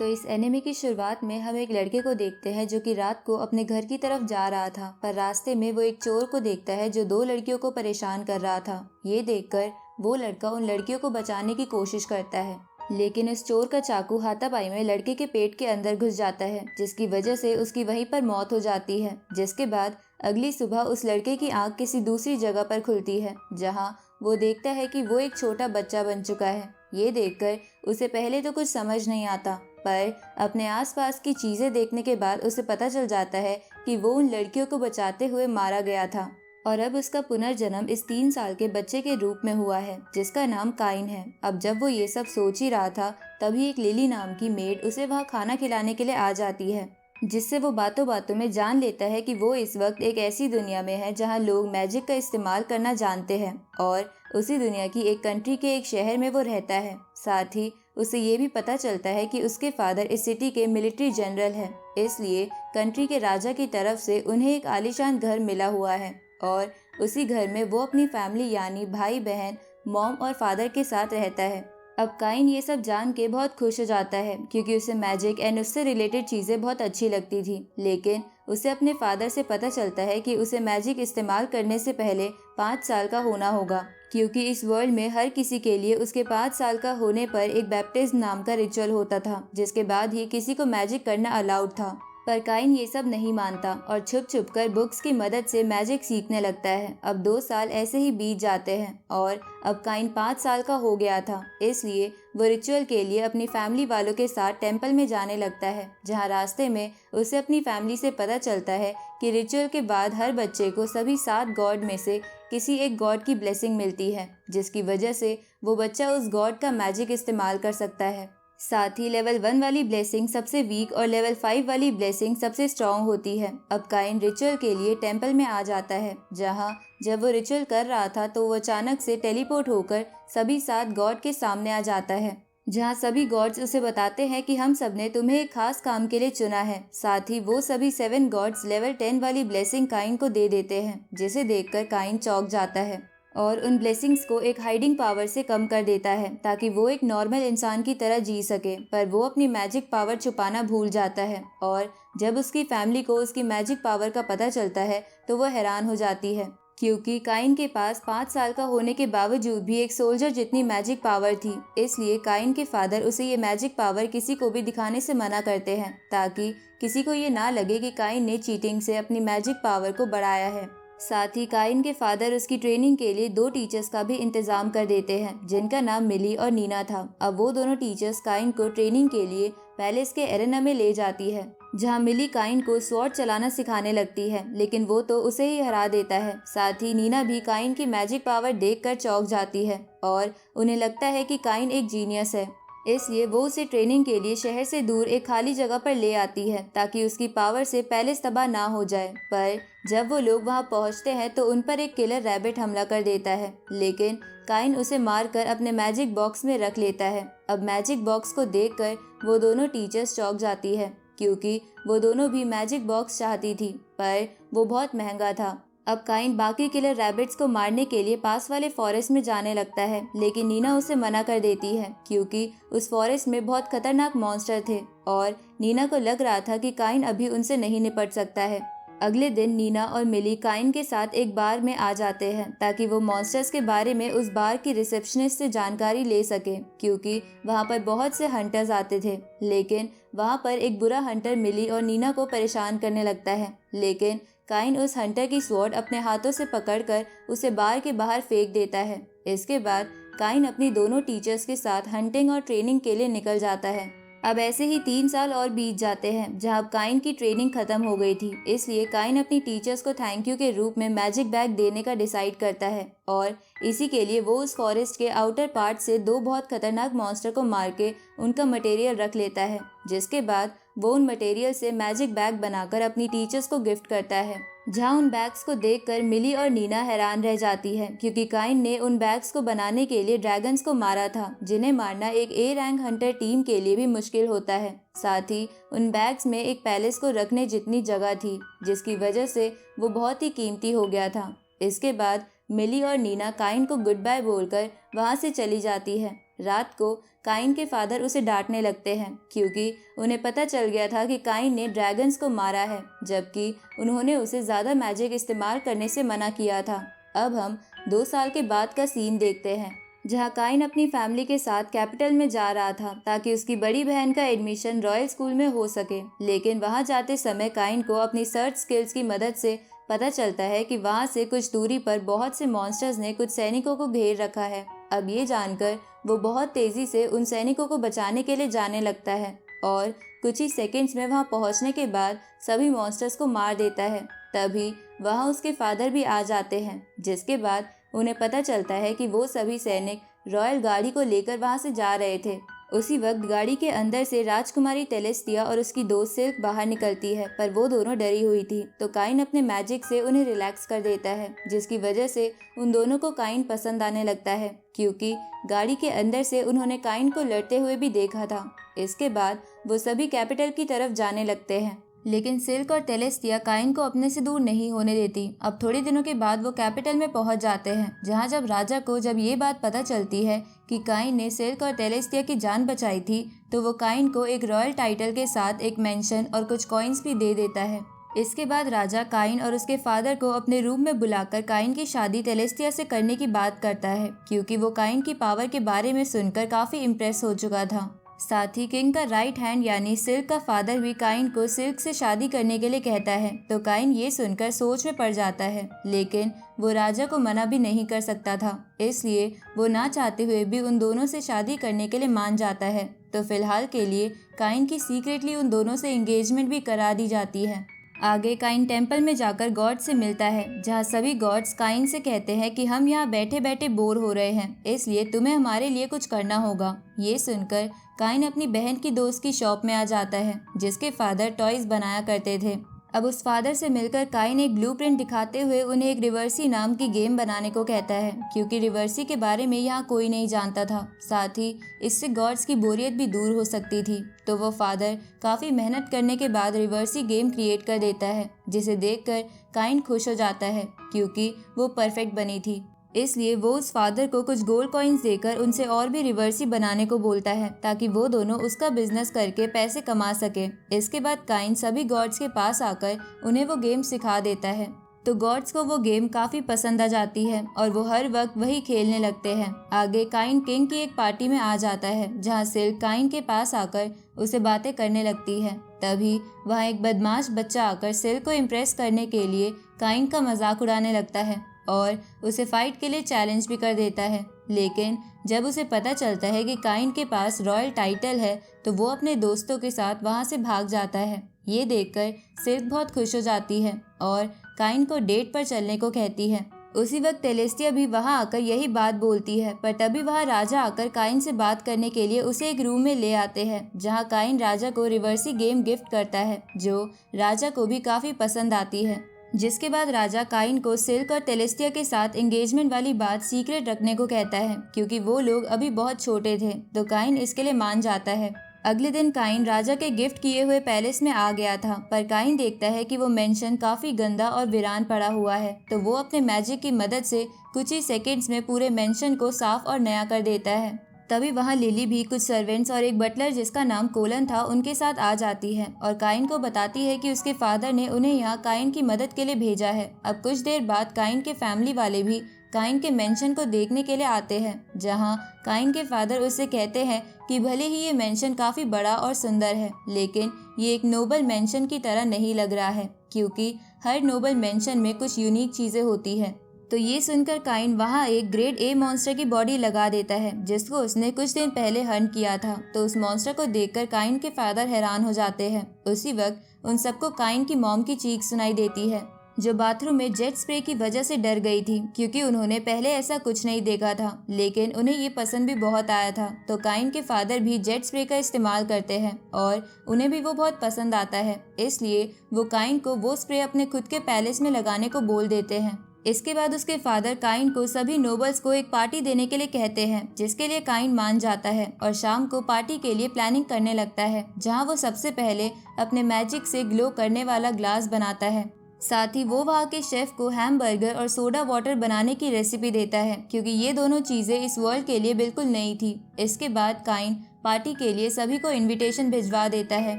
तो इस एनिमे की शुरुआत में हम एक लड़के को देखते हैं जो कि रात को अपने घर की तरफ जा रहा था, पर रास्ते में वो एक चोर को देखता है जो दो लड़कियों को परेशान कर रहा था। ये देखकर वो लड़का उन लड़कियों को बचाने की कोशिश करता है, लेकिन इस चोर का चाकू हाथापाई में लड़के के पेट के अंदर घुस जाता है, जिसकी वजह से उसकी वहीं पर मौत हो जाती है। जिसके बाद अगली सुबह उस लड़के की आंख किसी दूसरी जगह पर खुलती है, जहां वो देखता है कि वो एक छोटा बच्चा बन चुका है। ये देखकर उसे पहले तो कुछ समझ नहीं आता, पर अपने आसपास की चीजें देखने के बाद उसे पता चल जाता है कि वो उन लड़कियों को बचाते हुए मारा गया था और अब उसका पुनर्जन्म इस 3 साल के बच्चे के रूप में हुआ है, जिसका नाम काइन है। अब जब वो ये सब सोच ही रहा था, तभी एक लिली नाम की मेड उसे वहाँ खाना खिलाने के लिए आ जाती है, जिससे वो बातों बातों में जान लेता है कि वो इस वक्त एक ऐसी दुनिया में है जहाँ लोग मैजिक का इस्तेमाल करना जानते हैं और उसी दुनिया की एक कंट्री के एक शहर में वो रहता है। साथ ही उसे ये भी पता चलता है कि उसके फादर इस सिटी के मिलिट्री जनरल हैं, इसलिए कंट्री के राजा की तरफ से उन्हें एक आलीशान घर मिला हुआ है और उसी घर में वो अपनी फैमिली यानी भाई बहन, मॉम और फादर के साथ रहता है। अब काइन ये सब जान के बहुत खुश हो जाता है क्योंकि उसे मैजिक एंड उससे रिलेटेड चीजें बहुत अच्छी लगती थी, लेकिन उसे अपने फादर से पता चलता है कि उसे मैजिक इस्तेमाल करने से पहले 5 साल का होना होगा, क्योंकि इस वर्ल्ड में हर किसी के लिए उसके 5 साल का होने पर एक बैप्टिज्म नाम का रिचुअल होता था, जिसके बाद ही किसी को मैजिक करना अलाउड था। पर काइन ये सब नहीं मानता और छुप छुप कर बुक्स की मदद से मैजिक सीखने लगता है। अब 2 साल ऐसे ही बीत जाते हैं और अब काइन 5 साल का हो गया था, इसलिए वो रिचुअल के लिए अपनी फैमिली वालों के साथ टेंपल में जाने लगता है, जहाँ रास्ते में उसे अपनी फैमिली से पता चलता है कि रिचुअल के बाद हर बच्चे को सभी 7 गॉड में से किसी एक गॉड की ब्लेसिंग मिलती है, जिसकी वजह से वो बच्चा उस गॉड का मैजिक इस्तेमाल कर सकता है। साथ ही लेवल 1 वाली ब्लेसिंग सबसे वीक और लेवल 5 वाली ब्लेसिंग सबसे स्ट्रॉन्ग होती है। अब काइन रिचुअल के लिए टेंपल में आ जाता है, जहां जब वो रिचुअल कर रहा था तो वो अचानक से टेलीपोर्ट होकर सभी 7 गॉड के सामने आ जाता है, जहां सभी गॉड्स उसे बताते हैं कि हम सब ने तुम्हें एक खास काम के लिए चुना है। साथ ही वो सभी 7 गॉड्स लेवल 10 वाली ब्लेसिंग काइन को दे देते हैं, जिसे देखकर काइन चौंक जाता है और उन ब्लेसिंग्स को एक हाइडिंग पावर से कम कर देता है ताकि वो एक नॉर्मल इंसान की तरह जी सके। पर वो अपनी मैजिक पावर छुपाना भूल जाता है और जब उसकी फैमिली को उसकी मैजिक पावर का पता चलता है तो वो हैरान हो जाती है, क्योंकि काइन के पास 5 साल का होने के बावजूद भी एक सोल्जर जितनी मैजिक पावर थी। इसलिए काइन के फादर उसे ये मैजिक पावर किसी को भी दिखाने से मना करते हैं, ताकि किसी को ये ना लगे कि काइन ने चीटिंग से अपनी मैजिक पावर को बढ़ाया है। साथ ही काइन के फादर उसकी ट्रेनिंग के लिए 2 टीचर्स का भी इंतजाम कर देते हैं, जिनका नाम मिली और नीना था। अब वो दोनों टीचर्स काइन को ट्रेनिंग के लिए पैलेस के एरेना में ले जाती है, जहां मिली काइन को स्वॉर्ड चलाना सिखाने लगती है, लेकिन वो तो उसे ही हरा देता है। साथ ही नीना भी काइन की मैजिक पावर देखकर चौंक जाती है और उन्हें लगता है कि काइन एक जीनियस है, इसलिए वो उसे ट्रेनिंग के लिए शहर से दूर एक खाली जगह पर ले आती है ताकि उसकी पावर से पैलेस तबाह ना हो जाए। पर जब वो लोग वहां पहुंचते हैं तो उन पर एक किलर रैबिट हमला कर देता है, लेकिन काइन उसे मारकर अपने मैजिक बॉक्स में रख लेता है। अब मैजिक बॉक्स को देखकर वो दोनों टीचर्स चौंक जाती है, क्योंकि वो दोनों भी मैजिक बॉक्स चाहती थी, पर वो बहुत महंगा था। अब काइन बाकी किलर रैबिट्स को मारने के लिए पास वाले फॉरेस्ट में जाने लगता है, लेकिन नीना उसे मना कर देती है क्योंकि उस फॉरेस्ट में बहुत खतरनाक मॉन्स्टर थे और नीना को लग रहा था कि काइन अभी उनसे नहीं निपट सकता है। अगले दिन नीना और मिली काइन के साथ एक बार में आ जाते हैं ताकि वो मॉन्स्टर्स के बारे में उस बार की रिसेप्शनिस्ट से जानकारी ले सके, क्योंकि वहाँ पर बहुत से हंटर्स आते थे। लेकिन वहाँ पर एक बुरा हंटर मिली और नीना को परेशान करने लगता है, लेकिन काइन उस हंटर की स्वॉर्ड अपने हाथों से पकड़कर उसे बार के बाहर फेंक देता है। इसके बाद काइन अपनी दोनों टीचर्स के साथ हंटिंग और ट्रेनिंग के लिए निकल जाता है। अब ऐसे ही 3 साल और बीत जाते हैं, जहां काइन की ट्रेनिंग खत्म हो गई थी, इसलिए काइन अपनी टीचर्स को थैंक यू के रूप में मैजिक बैग देने का डिसाइड करता है और इसी के लिए वो उस फॉरेस्ट के आउटर पार्ट से 2 बहुत खतरनाक मॉन्स्टर को मार के उनका मटेरियल रख लेता है, जिसके बाद वो उन मटेरियल से मैजिक बैग बनाकर अपनी टीचर्स को गिफ्ट करता है। जहां उन बैग्स को देखकर मिली और नीना हैरान रह जाती है, क्योंकि काइन ने उन बैग्स को बनाने के लिए ड्रैगन्स को मारा था, जिन्हें मारना एक ए रैंक हंटर टीम के लिए भी मुश्किल होता है। साथ ही उन बैग्स में एक पैलेस को रखने जितनी जगह थी, जिसकी वजह से वो बहुत ही कीमती हो गया था। इसके बाद मिली और नीना काइन को गुड बाय बोलकर वहां से चली जाती है। रात को काइन के फादर उसे डांटने लगते हैं क्योंकि उन्हें पता चल गया था कि काइन ने ड्रैगन्स को मारा है, जबकि उन्होंने उसे ज़्यादा मैजिक इस्तेमाल करने से मना किया था। अब हम 2 साल के बाद का सीन देखते हैं, जहां काइन अपनी फैमिली के साथ कैपिटल में जा रहा था ताकि उसकी बड़ी बहन का एडमिशन रॉयल स्कूल में हो सके। लेकिन वहां जाते समय काइन को अपनी सर्च स्किल्स की मदद से पता चलता है कि वहां से कुछ दूरी पर बहुत से मॉन्स्टर्स ने कुछ सैनिकों को घेर रखा है। अब ये जानकर वो बहुत तेजी से उन सैनिकों को बचाने के लिए जाने लगता है और कुछ ही सेकेंड्स में वहां पहुंचने के बाद सभी मॉन्स्टर्स को मार देता है। तभी वहां उसके फादर भी आ जाते हैं, जिसके बाद उन्हें पता चलता है कि वो सभी सैनिक रॉयल गाड़ी को लेकर वहां से जा रहे थे। उसी वक्त गाड़ी के अंदर से राजकुमारी टेलेस्टिया और उसकी दोस्त सिल्क बाहर निकलती है, पर वो दोनों डरी हुई थी। तो काइन अपने मैजिक से उन्हें रिलैक्स कर देता है, जिसकी वजह से उन दोनों को काइन पसंद आने लगता है क्योंकि गाड़ी के अंदर से उन्होंने काइन को लड़ते हुए भी देखा था। इसके बाद वो सभी कैपिटल की तरफ जाने लगते हैं, लेकिन सिल्क और टेलेस्टिया काइन को अपने से दूर नहीं होने देती। अब थोड़े दिनों के बाद वो कैपिटल में पहुंच जाते हैं, जहां जब राजा को जब ये बात पता चलती है कि काइन ने सिल्क और टेलेस्टिया की जान बचाई थी, तो वो काइन को एक रॉयल टाइटल के साथ एक मेंशन और कुछ कॉइन्स भी दे देता है। इसके बाद राजा काइन और उसके फादर को अपने रूम में बुलाकर काइन की शादी टेलेस्टिया से करने की बात करता है, क्योंकि वो काइन की पावर के बारे में सुनकर काफी इम्प्रेस हो चुका था। साथ ही किंग का राइट हैंड यानी सिल्क का फादर भी काइन को सिल्क से शादी करने के लिए कहता है। तो काइन ये सुनकर सोच में पड़ जाता है, लेकिन वो राजा को मना भी नहीं कर सकता था, इसलिए वो ना चाहते हुए भी उन दोनों से शादी करने के लिए मान जाता है। तो फिलहाल के लिए काइन की सीक्रेटली उन दोनों से एंगेजमेंट भी करा दी जाती है। आगे काइन टेम्पल में जाकर गॉड से मिलता है, जहाँ सभी गॉड्स काइन से कहते हैं कि हम यहाँ बैठे बैठे बोर हो रहे हैं, इसलिए तुम्हें हमारे लिए कुछ करना होगा। ये सुनकर काइन अपनी बहन की दोस्त की शॉप में आ जाता है, जिसके फादर टॉयज बनाया करते थे। अब उस फादर से मिलकर काइन एक ब्लूप्रिंट दिखाते हुए उन्हें एक रिवर्सी नाम की गेम बनाने को कहता है, क्योंकि रिवर्सी के बारे में यहाँ कोई नहीं जानता था। साथ ही इससे गॉड्स की बोरियत भी दूर हो सकती थी। तो वो फादर काफ़ी मेहनत करने के बाद रिवर्सी गेम क्रिएट कर देता है, जिसे देखकर काइन खुश हो जाता है क्योंकि वो परफेक्ट बनी थी। इसलिए वो उस फादर को कुछ गोल्ड कॉइन्स देकर उनसे और भी रिवर्सी बनाने को बोलता है, ताकि वो दोनों उसका बिजनेस करके पैसे कमा सके। इसके बाद काइन सभी गॉड्स के पास आकर उन्हें वो गेम सिखा देता है। तो गॉड्स को वो गेम काफ़ी पसंद आ जाती है और वो हर वक्त वही खेलने लगते हैं। आगे काइन किंग की एक पार्टी में आ जाता है, जहाँ सिल्क काइन के पास आकर उसे बातें करने लगती है। तभी वहाँ एक बदमाश बच्चा आकर सिल्क को इम्प्रेस करने के लिए काइन का मजाक उड़ाने लगता है और उसे फाइट के लिए चैलेंज भी कर देता है। लेकिन जब उसे पता चलता है कि काइन के पास रॉयल टाइटल है, तो वो अपने दोस्तों के साथ वहाँ से भाग जाता है। ये देखकर सिल्क बहुत खुश हो जाती है और काइन को डेट पर चलने को कहती है। उसी वक्त टेलेस्टिया भी वहाँ आकर यही बात बोलती है, पर तभी वहाँ राजा आकर काइन से बात करने के लिए उसे एक रूम में ले आते हैं, जहाँ काइन राजा को रिवर्सी गेम गिफ्ट करता है, जो राजा को भी काफ़ी पसंद आती है। जिसके बाद राजा काइन को सिल्क और टेलेस्टिया के साथ एंगेजमेंट वाली बात सीक्रेट रखने को कहता है, क्योंकि वो लोग अभी बहुत छोटे थे। तो काइन इसके लिए मान जाता है। अगले दिन काइन राजा के गिफ्ट किए हुए पैलेस में आ गया था, पर काइन देखता है कि वो मेंशन काफी गंदा और वीरान पड़ा हुआ है। तो वो अपने मैजिक की मदद से कुछ ही सेकेंड्स में पूरे मेंशन को साफ और नया कर देता है। तभी वहाँ लिली भी कुछ सर्वेंट्स और एक बटलर जिसका नाम कोलन था उनके साथ आ जाती है और काइन को बताती है कि उसके फादर ने उन्हें यहाँ काइन की मदद के लिए भेजा है। अब कुछ देर बाद काइन के फैमिली वाले भी काइन के मेंशन को देखने के लिए आते हैं, जहाँ काइन के फादर उससे कहते हैं कि भले ही ये मेंशन काफ़ी बड़ा और सुंदर है, लेकिन ये एक नोबल मेंशन की तरह नहीं लग रहा है, क्योंकि हर नोबल मेंशन में कुछ यूनिक चीज़ें होती हैं। तो ये सुनकर काइन वहाँ एक ग्रेड ए मॉन्स्टर की बॉडी लगा देता है, जिसको उसने कुछ दिन पहले हंट किया था। तो उस मॉन्स्टर को देखकर काइन के फादर हैरान हो जाते हैं। उसी वक्त उन सबको काइन की मॉम की चीख सुनाई देती है, जो बाथरूम में जेट स्प्रे की वजह से डर गई थी, क्योंकि उन्होंने पहले ऐसा कुछ नहीं देखा था, लेकिन उन्हें ये पसंद भी बहुत आया था। तो काइन के फादर भी जेट स्प्रे का इस्तेमाल करते हैं और उन्हें भी वो बहुत पसंद आता है, इसलिए वो काइन को वो स्प्रे अपने खुद के पैलेस में लगाने को बोल देते हैं। इसके बाद उसके फादर काइन को सभी नोबल्स को एक पार्टी देने के लिए कहते हैं, जिसके लिए काइन मान जाता है और शाम को पार्टी के लिए प्लानिंग करने लगता है, जहां वो सबसे पहले अपने मैजिक से ग्लो करने वाला ग्लास बनाता है। साथ ही वो वहाँ के शेफ को हैमबर्गर और सोडा वाटर बनाने की रेसिपी देता है, क्योंकि ये दोनों चीज़ें इस वर्ल्ड के लिए बिल्कुल नई थी। इसके बाद काइन पार्टी के लिए सभी को इनविटेशन भिजवा देता है,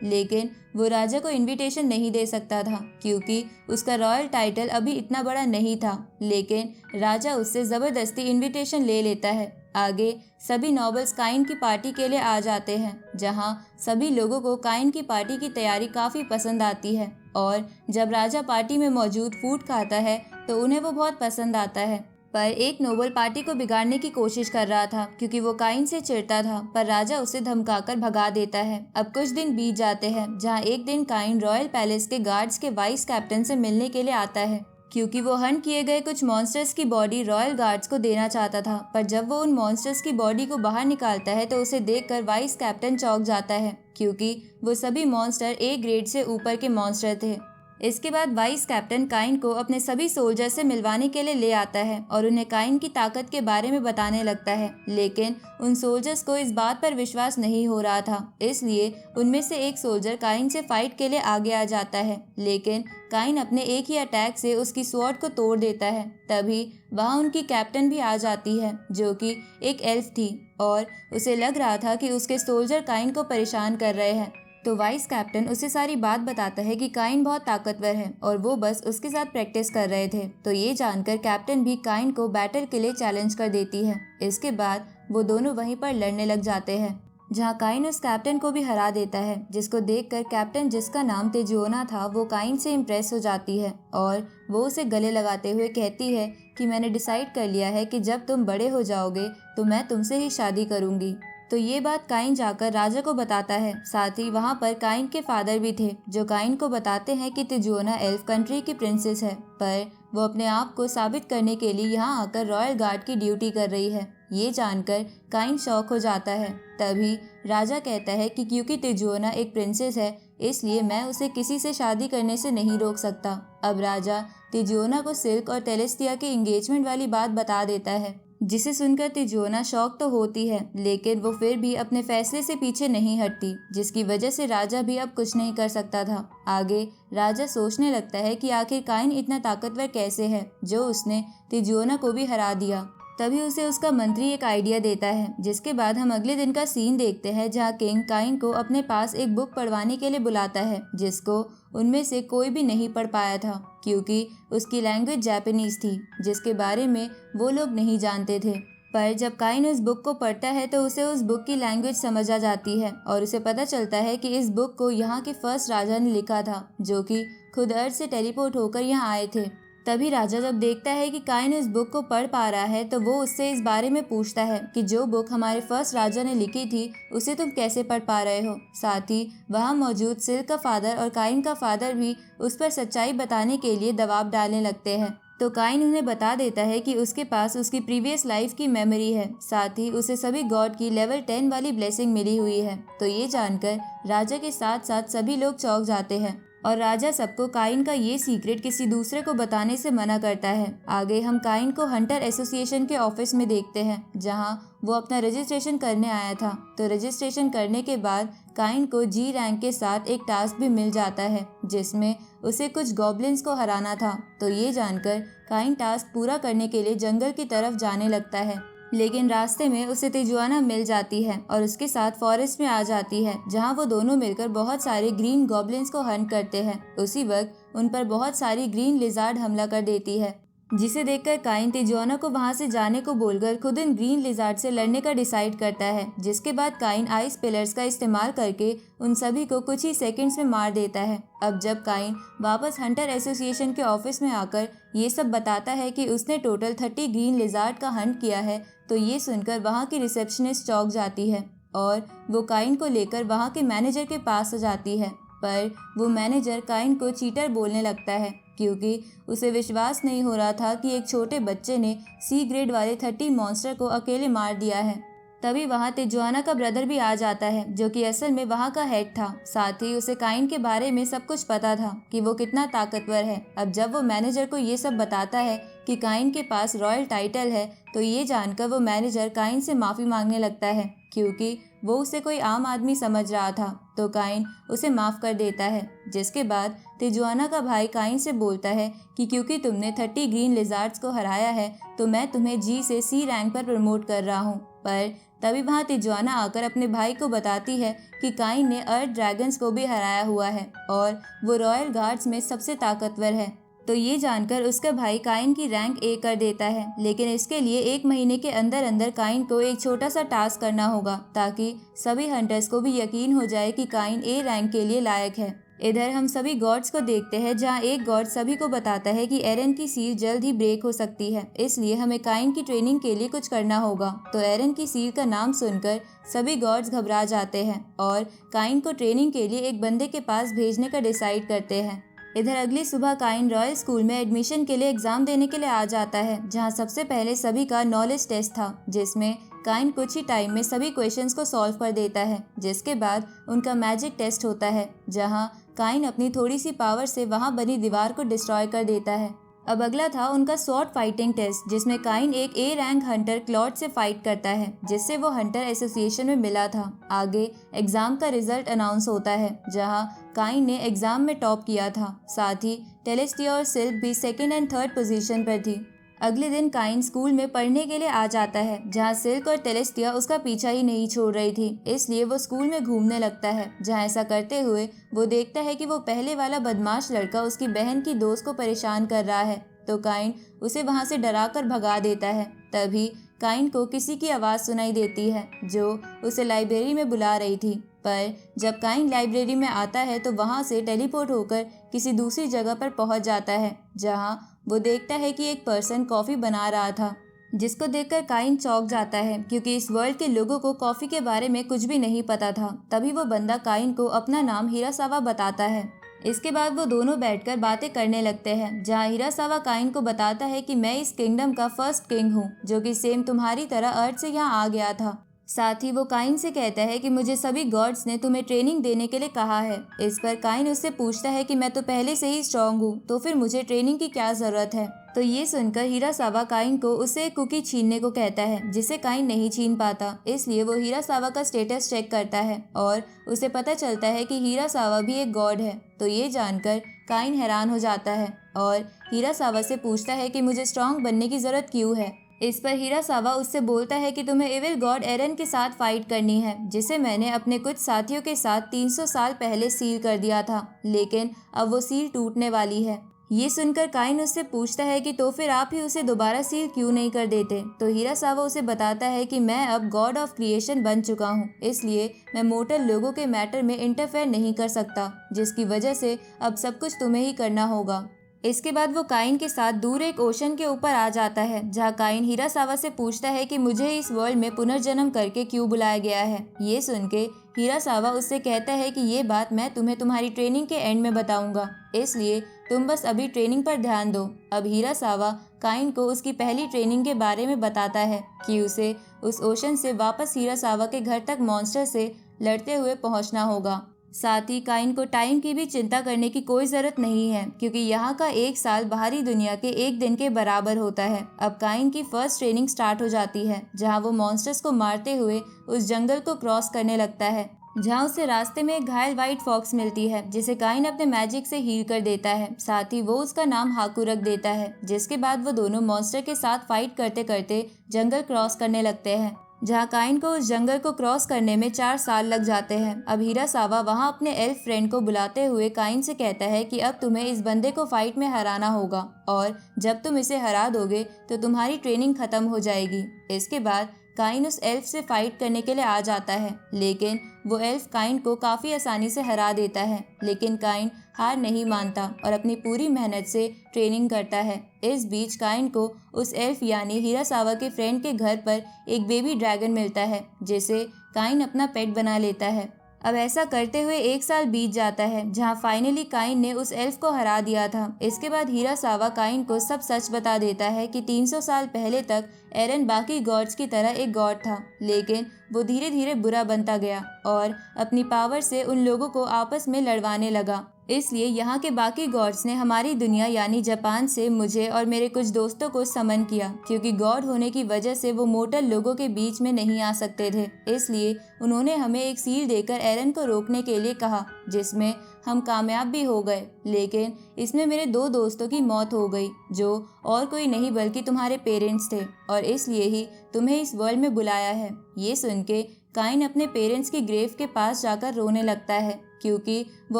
लेकिन वो राजा को इनविटेशन नहीं दे सकता था क्योंकि उसका रॉयल टाइटल अभी इतना बड़ा नहीं था। लेकिन राजा उससे ज़बरदस्ती इनविटेशन ले लेता है। आगे सभी नॉबल्स काइन की पार्टी के लिए आ जाते हैं, जहां सभी लोगों को काइन की पार्टी की तैयारी काफ़ी पसंद आती है और जब राजा पार्टी में मौजूद फूड खाता है तो उन्हें वो बहुत पसंद आता है। पर एक नोबल पार्टी को बिगाड़ने की कोशिश कर रहा था क्योंकि वो काइन से चिढ़ता था, पर राजा उसे धमकाकर भगा देता है। अब कुछ दिन बीत जाते हैं, जहां एक दिन काइन रॉयल पैलेस के गार्ड्स के वाइस कैप्टन से मिलने के लिए आता है क्योंकि वो हंट किए गए कुछ मॉन्स्टर्स की बॉडी रॉयल गार्ड्स को देना चाहता था। पर जब वो उन मॉन्स्टर्स की बॉडी को बाहर निकालता है तो उसे देखकर वाइस कैप्टन चौंक जाता है क्योंकि वो सभी मॉन्स्टर ए ग्रेड से ऊपर के मॉन्स्टर थे। इसके बाद वाइस कैप्टन काइन को अपने सभी सोल्जर से मिलवाने के लिए ले आता है और उन्हें काइन की ताकत के बारे में बताने लगता है, लेकिन उन सोल्जर्स को इस बात पर विश्वास नहीं हो रहा था। इसलिए उनमें से एक सोल्जर काइन से फाइट के लिए आगे आ जाता है, लेकिन काइन अपने एक ही अटैक से उसकी स्वॉर्ड को तोड़ देता है। तभी वहाँ उनकी कैप्टन भी आ जाती है, जो कि एक एल्फ थी और उसे लग रहा था कि उसके सोल्जर काइन को परेशान कर रहे हैं। तो वाइस कैप्टन उसे सारी बात बताता है कि काइन बहुत ताकतवर है और वो बस उसके साथ प्रैक्टिस कर रहे थे। तो ये जानकर कैप्टन भी काइन को बैटल के लिए चैलेंज कर देती है। इसके बाद वो दोनों वहीं पर लड़ने लग जाते हैं, जहां काइन उस कैप्टन को भी हरा देता है, जिसको देखकर कैप्टन, जिसका नाम तेजुओना था, वो काइन से इम्प्रेस हो जाती है और वो उसे गले लगाते हुए कहती है कि मैंने डिसाइड कर लिया है कि जब तुम बड़े हो जाओगे तो मैं तुमसे ही शादी करूंगी। तो ये बात काइन जाकर राजा को बताता है। साथ ही वहाँ पर काइन के फादर भी थे, जो काइन को बताते हैं कि तिजुओना एल्फ कंट्री की प्रिंसेस है, पर वो अपने आप को साबित करने के लिए यहाँ आकर रॉयल गार्ड की ड्यूटी कर रही है। ये जानकर काइन शॉक हो जाता है। तभी राजा कहता है कि क्योंकि तिजुओना एक प्रिंसेस है, इसलिए मैं उसे किसी से शादी करने से नहीं रोक सकता। अब राजा तिजुओना को सिल्क और टेलेस्टिया के एंगेजमेंट वाली बात बता देता है, जिसे सुनकर तिजुओना शॉक तो होती है, लेकिन वो फिर भी अपने फैसले से पीछे नहीं हटती, जिसकी वजह से राजा भी अब कुछ नहीं कर सकता था। आगे राजा सोचने लगता है कि आखिर काइन इतना ताकतवर कैसे है जो उसने तिजुओना को भी हरा दिया। तभी उसे उसका मंत्री एक आइडिया देता है, जिसके बाद हम अगले दिन का सीन देखते हैं, जहाँ किंग काइन को अपने पास एक बुक पढ़वाने के लिए बुलाता है, जिसको उनमें से कोई भी नहीं पढ़ पाया था क्योंकि उसकी लैंग्वेज जापानीज थी, जिसके बारे में वो लोग नहीं जानते थे। पर जब काइन उस बुक को पढ़ता है तो उसे उस बुक की लैंग्वेज समझ आ जाती है और उसे पता चलता है कि इस बुक को यहाँ के फर्स्ट राजा ने लिखा था, जो कि खुद अर्थ से टेलीपोर्ट होकर यहाँ आए थे। तभी राजा जब देखता है कि काइन उस बुक को पढ़ पा रहा है तो वो उससे इस बारे में पूछता है कि जो बुक हमारे फर्स्ट राजा ने लिखी थी उसे तुम कैसे पढ़ पा रहे हो। साथ ही वहाँ मौजूद सिल्क का फादर और काइन का फादर भी उस पर सच्चाई बताने के लिए दबाव डालने लगते हैं। तो काइन उन्हें बता देता है कि उसके पास उसकी प्रीवियस लाइफ की मेमोरी है, साथ ही उसे सभी गॉड की लेवल 10 वाली ब्लेसिंग मिली हुई है। तो ये जानकर राजा के साथ साथ सभी लोग चौंक जाते हैं और राजा सबको काइन का ये सीक्रेट किसी दूसरे को बताने से मना करता है। आगे हम काइन को हंटर एसोसिएशन के ऑफिस में देखते हैं, जहां वो अपना रजिस्ट्रेशन करने आया था। तो रजिस्ट्रेशन करने के बाद काइन को जी रैंक के साथ एक टास्क भी मिल जाता है, जिसमें उसे कुछ गॉब्लिन्स को हराना था। तो ये जानकर काइन टास्क पूरा करने के लिए जंगल की तरफ जाने लगता है, लेकिन रास्ते में उसे तिजुआना मिल जाती है और उसके साथ फॉरेस्ट में आ जाती है, जहां वो दोनों मिलकर बहुत सारे ग्रीन गॉब्लिन्स को हंट करते हैं। उसी वक्त उन पर बहुत सारी ग्रीन लिजार्ड हमला कर देती है, जिसे देखकर काइन तिजुआना को वहां से जाने को बोलकर खुद इन ग्रीन लिजार्ड से लड़ने का डिसाइड करता है, जिसके बाद काइन आइस पिलर्स का इस्तेमाल करके उन सभी को कुछ ही सेकंड्स में मार देता है। अब जब काइन वापस हंटर एसोसिएशन के ऑफिस में आकर ये सब बताता है कि उसने टोटल 30 ग्रीन लिजार्ड का हंट किया है, तो ये सुनकर वहाँ की रिसेप्शनिस्ट चौंक जाती है और वो काइन को लेकर वहाँ के मैनेजर के पास आ जाती है। पर वो मैनेजर काइन को चीटर बोलने लगता है क्योंकि उसे विश्वास नहीं हो रहा था कि एक छोटे बच्चे ने सी ग्रेड वाले 30 मॉन्स्टर को अकेले मार दिया है। तभी वहाँ तिजुआना का ब्रदर भी आ जाता है, जो कि असल में वहाँ का हेड था। साथ ही उसे काइन के बारे में सब कुछ पता था कि वो कितना ताकतवर है। अब जब वो मैनेजर को ये सब बताता है कि काइन के पास रॉयल टाइटल है, तो ये जानकर वो मैनेजर काइन से माफ़ी मांगने लगता है क्योंकि वो उसे कोई आम आदमी समझ रहा था, तो काइन उसे माफ़ कर देता है। जिसके बाद तिजुआना का भाई काइन से बोलता है कि क्योंकि तुमने 30 ग्रीन लिजार्ड्स को हराया है तो मैं तुम्हें जी से सी रैंक पर प्रमोट कर रहा हूँ। पर तभी वहाँ तिजुआना आकर अपने भाई को बताती है कि काइन ने अर्थ ड्रैगन्स को भी हराया हुआ है और वो रॉयल गार्ड्स में सबसे ताकतवर है। तो ये जानकर उसका भाई काइन की रैंक ए कर देता है, लेकिन इसके लिए 1 महीने के अंदर अंदर काइन को एक छोटा सा टास्क करना होगा ताकि सभी हंटर्स को भी यकीन हो जाए कि काइन ए रैंक के लिए लायक है। इधर हम सभी गॉड्स को देखते हैं जहां एक गॉड सभी को बताता है कि एरन की सील जल्द ही ब्रेक हो सकती है, इसलिए हमें काइन की ट्रेनिंग के लिए कुछ करना होगा। तो एरन की सील का नाम सुनकर सभी गॉड्स घबरा जाते हैं और काइन को ट्रेनिंग के लिए एक बंदे के पास भेजने का डिसाइड करते हैं। इधर अगली सुबह काइन रॉयल स्कूल में एडमिशन के लिए एग्जाम देने के लिए आ जाता है, जहां सबसे पहले सभी का नॉलेज टेस्ट था, जिसमें काइन कुछ ही टाइम में सभी क्वेश्चंस को सॉल्व कर देता है। जिसके बाद उनका मैजिक टेस्ट होता है, जहां काइन अपनी थोड़ी सी पावर से वहां बनी दीवार को डिस्ट्रॉय कर देता है। अब अगला था उनका स्वॉर्ड फाइटिंग टेस्ट, जिसमें काइन एक ए रैंक हंटर क्लॉड से फाइट करता है, जिससे वो हंटर एसोसिएशन में मिला था। आगे एग्जाम का रिजल्ट अनाउंस होता है, जहां काइन ने एग्जाम में टॉप किया था। साथ ही टेलेस्टिया और सिल्क भी 2nd और 3rd पोजीशन पर थी। अगले दिन काइन स्कूल में पढ़ने के लिए आ जाता है, जहां सिल्क और टेलेस्टिया उसका पीछा ही नहीं छोड़ रही थी, इसलिए वो स्कूल में घूमने लगता है। जहां ऐसा करते हुए वो देखता है कि वो पहले वाला बदमाश लड़का उसकी बहन की दोस्त को परेशान कर रहा है, तो काइन उसे वहां से डराकर भगा देता है। तभी काइन को किसी की आवाज़ सुनाई देती है जो उसे लाइब्रेरी में बुला रही थी। पर जब काइन लाइब्रेरी में आता है तो वहां से टेलीपोर्ट होकर किसी दूसरी जगह पर पहुंच जाता है, जहां वो देखता है कि एक पर्सन कॉफ़ी बना रहा था, जिसको देखकर काइन चौंक जाता है क्योंकि इस वर्ल्ड के लोगों को कॉफ़ी के बारे में कुछ भी नहीं पता था। तभी वो बंदा काइन को अपना नाम हिरासावा बताता है। इसके बाद वो दोनों बैठकर बातें करने लगते हैं, जहाँ हिरासावा काइन को बताता है कि मैं इस किंगडम का फर्स्ट किंग हूँ, जो कि सेम तुम्हारी तरह अर्थ से यहाँ आ गया था। साथ ही वो काइन से कहता है कि मुझे सभी गॉड्स ने तुम्हें ट्रेनिंग देने के लिए कहा है। इस पर काइन उससे पूछता है कि मैं तो पहले से ही स्ट्रांग हूँ, तो फिर मुझे ट्रेनिंग की क्या ज़रूरत है। तो ये सुनकर हिरासावा काइन को उससे एक कुकी छीनने को कहता है, जिसे काइन नहीं छीन पाता। इसलिए वो हिरासावा का स्टेटस चेक करता है और उसे पता चलता है कि हिरासावा भी एक गॉड है। तो ये जानकर काइन हैरान हो जाता है और हिरासावा से पूछता है कि मुझे स्ट्रांग बनने की ज़रूरत क्यों है। इस पर हिरासावा उससे बोलता है कि तुम्हें एविल गॉड एरन के साथ फाइट करनी है, जिसे मैंने अपने कुछ साथियों के साथ 300 साल पहले सील कर दिया था, लेकिन अब वो सील टूटने वाली है। ये सुनकर काइन उससे पूछता है कि तो फिर आप ही उसे दोबारा सील क्यों नहीं कर देते। तो हिरासावा उसे बताता है कि मैं अब गॉड ऑफ क्रिएशन बन चुका हूँ, इसलिए मैं मोर्टल लोगों के मैटर में इंटरफेयर नहीं कर सकता, जिसकी वजह से अब सब कुछ तुम्हें ही करना होगा। इसके बाद वो काइन के साथ दूर एक ओशन के ऊपर आ जाता है, जहाँ काइन हिरासावा से पूछता है कि मुझे इस वर्ल्ड में पुनर्जन्म करके क्यों बुलाया गया है। ये सुन के हिरासावा उससे कहता है कि ये बात मैं तुम्हें तुम्हारी ट्रेनिंग के एंड में बताऊंगा, इसलिए तुम बस अभी ट्रेनिंग पर ध्यान दो। अब हिरासावा काइन को उसकी पहली ट्रेनिंग के बारे में बताता है कि उसे उस ओशन से वापस हिरासावा के घर तक मॉन्स्टर से लड़ते हुए पहुंचना होगा। साथ ही काइन को टाइम की भी चिंता करने की कोई ज़रूरत नहीं है, क्योंकि यहाँ का 1 साल बाहरी दुनिया के 1 दिन के बराबर होता है। अब काइन की फर्स्ट ट्रेनिंग स्टार्ट हो जाती है, जहाँ वो मॉन्स्टर्स को मारते हुए उस जंगल को क्रॉस करने लगता है, जहाँ उसे रास्ते में एक घायल व्हाइट फॉक्स मिलती है, जिसे काइन अपने मैजिक से हील कर देता है। साथ ही वो उसका नाम हाकू रख देता है। जिसके बाद वो दोनों मॉन्स्टर के साथ फाइट करते करते जंगल क्रॉस करने लगते हैं, जहाँ काइन को उस जंगल को क्रॉस करने में 4 साल लग जाते हैं। अब हिरासावा वहाँ अपने एल्फ फ्रेंड को बुलाते हुए काइन से कहता है कि अब तुम्हें इस बंदे को फाइट में हराना होगा, और जब तुम इसे हरा दोगे तो तुम्हारी ट्रेनिंग खत्म हो जाएगी। इसके बाद काइन उस एल्फ से फाइट करने के लिए आ जाता है, लेकिन वो एल्फ काइन को काफ़ी आसानी से हरा देता है। लेकिन काइन हार नहीं मानता और अपनी पूरी मेहनत से ट्रेनिंग करता है। इस बीच काइन को उस एल्फ यानी हिरासावा के फ्रेंड के घर पर एक बेबी ड्रैगन मिलता है, जिसे काइन अपना पेट बना लेता है। अब ऐसा करते हुए 1 साल बीत जाता है, जहां फाइनली काइन ने उस एल्फ को हरा दिया था। इसके बाद हिरासावा काइन को सब सच बता देता है कि 300 साल पहले तक एरन बाकी गॉड्स की तरह एक गॉड था, लेकिन वो धीरे धीरे बुरा बनता गया और अपनी पावर से उन लोगों को आपस में लड़वाने लगा। इसलिए यहाँ के बाकी गॉड्स ने हमारी दुनिया यानी जापान से मुझे और मेरे कुछ दोस्तों को समन किया, क्योंकि गॉड होने की वजह से वो मोर्टल लोगों के बीच में नहीं आ सकते थे। इसलिए उन्होंने हमें एक सील देकर एरन को रोकने के लिए कहा, जिसमें हम कामयाब भी हो गए। लेकिन इसमें मेरे 2 दोस्तों की मौत हो गई, जो और कोई नहीं बल्कि तुम्हारे पेरेंट्स थे, और इसलिए ही तुम्हें इस वर्ल्ड में बुलाया है। ये सुन के काइन अपने पेरेंट्स की ग्रेव के पास जाकर रोने लगता है, क्योंकि वो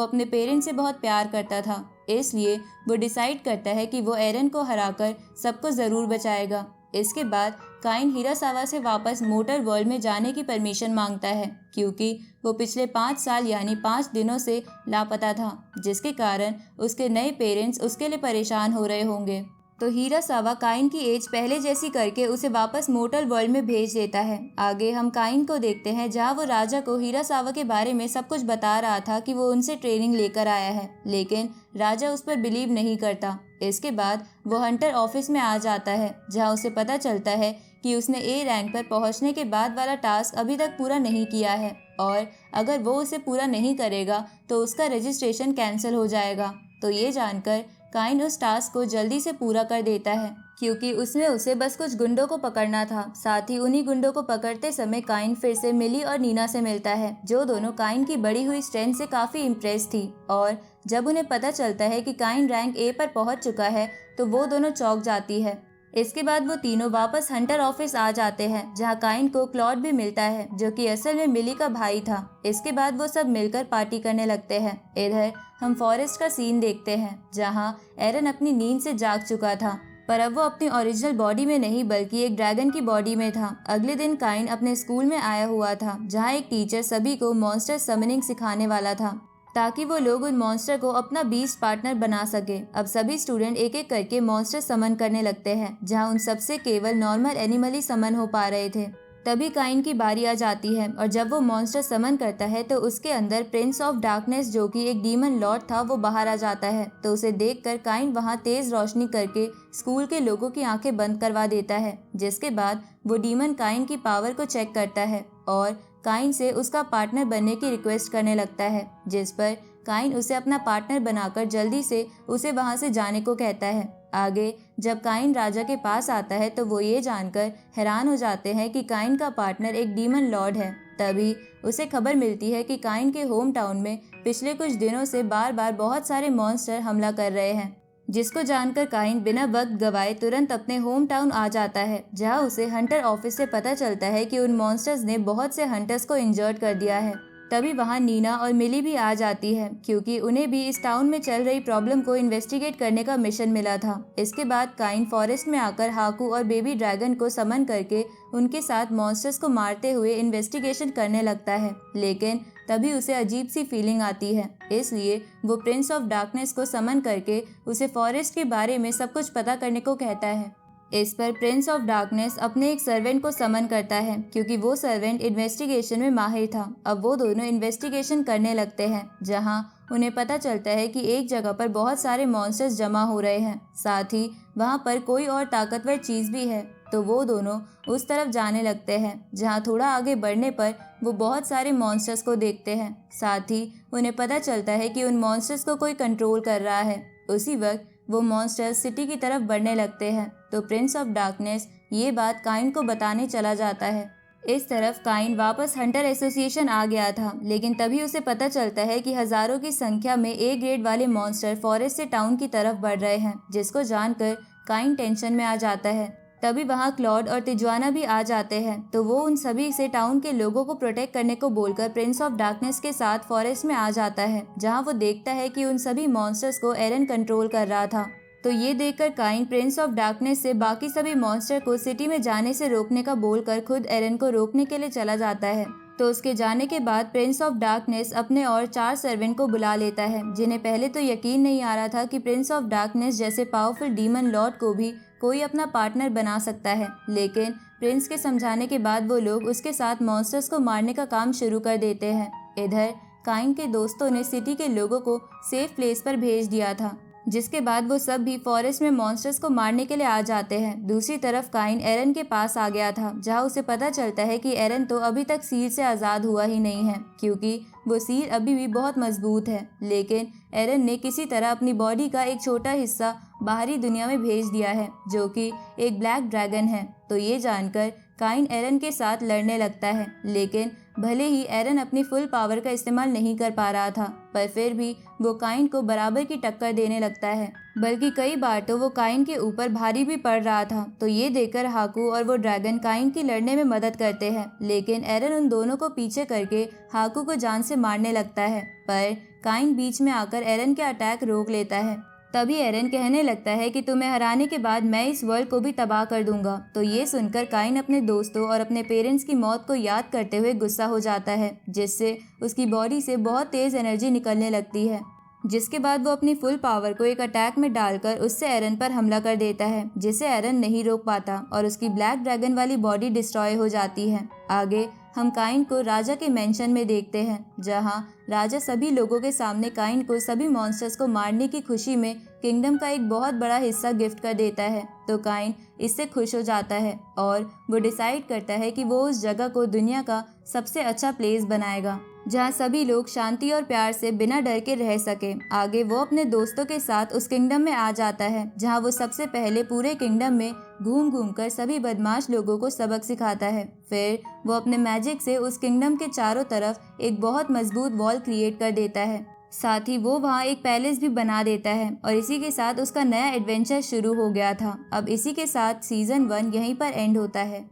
अपने पेरेंट्स से बहुत प्यार करता था। इसलिए वो डिसाइड करता है कि वो एरन को हराकर सबको ज़रूर बचाएगा। इसके बाद काइन हिरासावा से वापस मोटर वर्ल्ड में जाने की परमिशन मांगता है, क्योंकि वो पिछले 5 साल यानी 5 दिनों से लापता था, जिसके कारण उसके नए पेरेंट्स उसके लिए परेशान हो रहे होंगे। तो हिरासावा काइन की एज पहले जैसी करके उसे वापस मोटल वर्ल्ड में भेज देता है। आगे हम काइन को देखते हैं, जहाँ वो राजा को हिरासावा के बारे में सब कुछ बता रहा था कि वो उनसे ट्रेनिंग लेकर आया है, लेकिन राजा उस पर बिलीव नहीं करता। इसके बाद वो हंटर ऑफिस में आ जाता है, जहाँ उसे पता चलता है कि उसने ए रैंक पर पहुंचने के बाद वाला टास्क अभी तक पूरा नहीं किया है, और अगर वो उसे पूरा नहीं करेगा तो उसका रजिस्ट्रेशन कैंसिल हो जाएगा। तो ये जानकर काइन उस टास्क को जल्दी से पूरा कर देता है, क्योंकि उसमें उसे बस कुछ गुंडों को पकड़ना था। साथ ही उन्हीं गुंडों को पकड़ते समय काइन फिर से मिली और नीना से मिलता है, जो दोनों काइन की बढ़ी हुई स्ट्रेंथ से काफ़ी इम्प्रेस थी। और जब उन्हें पता चलता है कि काइन रैंक ए पर पहुंच चुका है तो वो दोनों चौंक जाती है। इसके बाद वो तीनों वापस हंटर ऑफिस आ जाते हैं, जहां काइन को क्लॉड भी मिलता है, जो कि असल में मिली का भाई था। इसके बाद वो सब मिलकर पार्टी करने लगते हैं। इधर हम फॉरेस्ट का सीन देखते हैं, जहां एरन अपनी नींद से जाग चुका था, पर अब वो अपनी ओरिजिनल बॉडी में नहीं बल्कि एक ड्रैगन की बॉडी में था। अगले दिन काइन अपने स्कूल में आया हुआ था, जहाँ एक टीचर सभी को मॉन्स्टर समनिंग सिखाने वाला था, ताकि वो लोग उन मॉन्स्टर को अपना बीस्ट पार्टनर बना सके। अब सभी स्टूडेंट एक एक करके मॉन्स्टर समन करने लगते हैं, जहां उन सबसे केवल नॉर्मल एनिमल ही समन हो पा रहे थे। तभी काइन की बारी आ जाती है, और जब वो मॉन्स्टर समन करता है तो उसके अंदर प्रिंस ऑफ डार्कनेस, जो कि एक डीमन लॉर्ड था, वो बाहर आ जाता है। तो उसे देखकर काइन वहां तेज रोशनी करके स्कूल के लोगों की आंखें बंद करवा देता है, जिसके बाद वो डीमन काइन की पावर को चेक करता है और काइन से उसका पार्टनर बनने की रिक्वेस्ट करने लगता है, जिस पर काइन उसे अपना पार्टनर बनाकर जल्दी से उसे वहां से जाने को कहता है। आगे जब काइन राजा के पास आता है तो वो ये जानकर हैरान हो जाते हैं कि काइन का पार्टनर एक डीमन लॉर्ड है। तभी उसे खबर मिलती है कि काइन के होम टाउन में पिछले कुछ दिनों से बार बार बहुत सारे मॉन्स्टर हमला कर रहे हैं, जिसको जानकर काइन बिना वक्त गवाए तुरंत अपने होम टाउन आ जाता है, जहां उसे हंटर ऑफिस से पता चलता है कि उन मॉन्स्टर्स ने बहुत से हंटर्स को इंजर्ड कर दिया है। तभी वहां नीना और मिली भी आ जाती है, क्योंकि उन्हें भी इस टाउन में चल रही प्रॉब्लम को इन्वेस्टिगेट करने का मिशन मिला था। इसके बाद काइन फॉरेस्ट में आकर हाकू और बेबी ड्रैगन को समन करके उनके साथ मॉन्स्टर्स को मारते हुए इन्वेस्टिगेशन करने लगता है, लेकिन तभी उसे अजीब सी फीलिंग आती है। इसलिए वो प्रिंस ऑफ डार्कनेस को समन करके उसे फॉरेस्ट के बारे में सब कुछ पता करने को कहता है। इस पर प्रिंस ऑफ डार्कनेस अपने एक सर्वेंट को समन करता है, क्योंकि वो सर्वेंट इन्वेस्टिगेशन में माहिर था। अब वो दोनों इन्वेस्टिगेशन करने लगते हैं, जहां उन्हें पता चलता है कि एक जगह पर बहुत सारे मॉन्स्टर्स जमा हो रहे हैं, साथ ही वहां पर कोई और ताकतवर चीज़ भी है। तो वो दोनों उस तरफ जाने लगते हैं, जहां थोड़ा आगे बढ़ने पर वो बहुत सारे मॉन्स्टर्स को देखते हैं। साथ ही उन्हें पता चलता है कि उन मॉन्स्टर्स को कोई कंट्रोल कर रहा है। उसी वक्त वो मॉन्स्टर्स सिटी की तरफ बढ़ने लगते हैं, तो प्रिंस ऑफ डार्कनेस ये बात काइन को बताने चला जाता है। इस तरफ काइन वापस हंटर एसोसिएशन आ गया था, लेकिन तभी उसे पता चलता है कि हजारों की संख्या में ए ग्रेड वाले मॉन्स्टर फॉरेस्ट से टाउन की तरफ बढ़ रहे हैं, जिसको जानकर काइन टेंशन में आ जाता है। तभी वहां क्लॉड और तिजुआना भी आ जाते हैं, तो वो उन सभी से टाउन के लोगों को प्रोटेक्ट करने को बोलकर प्रिंस ऑफ डार्कनेस के साथ फॉरेस्ट में आ जाता है, जहां वो देखता है कि उन सभी मॉन्स्टर्स को एरन कंट्रोल कर रहा था। तो ये देखकर काइन प्रिंस ऑफ डार्कनेस से बाकी सभी मॉन्स्टर को सिटी में जाने से रोकने का बोलकर खुद एरन को रोकने के लिए चला जाता है। तो उसके जाने के बाद प्रिंस ऑफ डार्कनेस अपने और 4 सर्वेंट को बुला लेता है, जिन्हें पहले तो यकीन नहीं आ रहा था कि प्रिंस ऑफ डार्कनेस जैसे पावरफुल डीमन लॉर्ड को भी कोई अपना पार्टनर बना सकता है। लेकिन प्रिंस के समझाने के बाद वो लोग उसके साथ मॉन्स्टर्स को मारने का काम शुरू कर देते हैं। इधर काइन के दोस्तों ने सिटी के लोगों को सेफ प्लेस पर भेज दिया था, जिसके बाद वो सब भी फॉरेस्ट में मॉन्स्टर्स को मारने के लिए आ जाते हैं। दूसरी तरफ काइन एरन के पास आ गया था, जहां उसे पता चलता है कि एरन तो अभी तक सील से आज़ाद हुआ ही नहीं है, क्योंकि वो सील अभी भी बहुत मजबूत है। लेकिन एरन ने किसी तरह अपनी बॉडी का एक छोटा हिस्सा बाहरी दुनिया में भेज दिया है, जो कि एक ब्लैक ड्रैगन है। तो ये जानकर काइन एरन के साथ लड़ने लगता है, लेकिन भले ही एरन अपनी फुल पावर का इस्तेमाल नहीं कर पा रहा था, पर फिर भी वो काइन को बराबर की टक्कर देने लगता है। बल्कि कई बार तो वो काइन के ऊपर भारी भी पड़ रहा था। तो ये देखकर हाकू और वो ड्रैगन काइन की लड़ने में मदद करते हैं, लेकिन एरन उन दोनों को पीछे करके हाकू को जान से मारने लगता है। पर काइन बीच में आकर एरन के अटैक रोक लेता है। तभी एरन कहने लगता है कि तुम्हें हराने के बाद मैं इस वर्ल्ड को भी तबाह कर दूंगा। तो ये सुनकर काइन अपने दोस्तों और अपने पेरेंट्स की मौत को याद करते हुए गुस्सा हो जाता है, जिससे उसकी बॉडी से बहुत तेज एनर्जी निकलने लगती है। जिसके बाद वो अपनी फुल पावर को एक अटैक में डालकर उससे एरन पर हमला कर देता है, जिसे एरन नहीं रोक पाता और उसकी ब्लैक ड्रैगन वाली बॉडी डिस्ट्रॉय हो जाती है। आगे हम काइन को राजा के मेंशन में देखते हैं, जहां राजा सभी लोगों के सामने काइन को सभी मॉन्स्टर्स को मारने की खुशी में किंगडम का एक बहुत बड़ा हिस्सा गिफ्ट कर देता है। तो काइन इससे खुश हो जाता है और वो डिसाइड करता है कि वो उस जगह को दुनिया का सबसे अच्छा प्लेस बनाएगा, जहाँ सभी लोग शांति और प्यार से बिना डर के रह सके। आगे वो अपने दोस्तों के साथ उस किंगडम में आ जाता है, जहाँ वो सबसे पहले पूरे किंगडम में घूम घूम कर सभी बदमाश लोगों को सबक सिखाता है। फिर वो अपने मैजिक से उस किंगडम के चारों तरफ एक बहुत मजबूत वॉल क्रिएट कर देता है। साथ ही वो वहाँ एक पैलेस भी बना देता है और इसी के साथ उसका नया एडवेंचर शुरू हो गया था। अब इसी के साथ सीजन 1 यहीं पर एंड होता है।